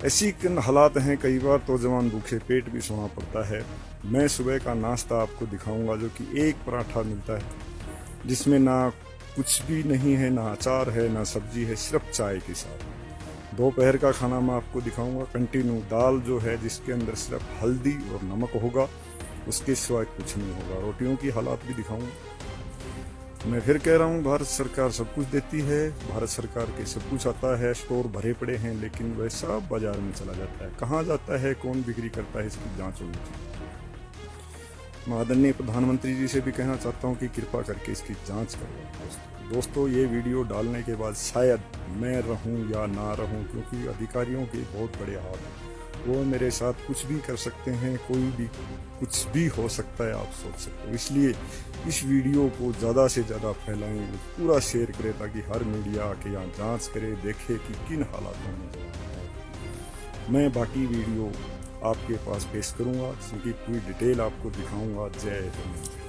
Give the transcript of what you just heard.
ऐसी हालात हैं, कई बार तो जवान भूखे पेट भी सोना पड़ता है। मैं सुबह का नाश्ता आपको दिखाऊंगा जो कि एक पराठा मिलता है जिसमें ना कुछ भी नहीं है, ना अचार है, ना सब्जी है, सिर्फ चाय के साथ। दोपहर का खाना मैं आपको दिखाऊंगा कंटिन्यू दाल जो है जिसके अंदर सिर्फ हल्दी और नमक होगा, उसके सिवाय कुछ नहीं होगा। रोटियों की हालात भी दिखाऊंगा। मैं फिर कह रहा हूँ, भारत सरकार सब कुछ देती है, भारत सरकार के सब कुछ आता है, स्टोर भरे पड़े हैं, लेकिन वह सब बाजार में चला जाता है। कहाँ जाता है, कौन बिक्री करता है, इसकी जांच होनी चाहिए। मैं आदरणीय प्रधानमंत्री जी से भी कहना चाहता हूँ कि कृपा करके इसकी जांच करें। दोस्तों, ये वीडियो डालने के बाद शायद मैं रहूं या ना रहूं, क्योंकि अधिकारियों के बहुत बड़े हाथ हैं। वो मेरे साथ कुछ भी कर सकते हैं, कोई भी कुछ भी हो सकता है, आप सोच सकते हो। इसलिए इस वीडियो को ज़्यादा से ज़्यादा फैलाएं, पूरा शेयर करें ताकि हर मीडिया आके यहाँ जांच करे, देखे कि किन हालातों में है। मैं बाकी वीडियो आपके पास पेश करूंगा, जिसकी पूरी डिटेल आपको दिखाऊंगा। जय हिंद।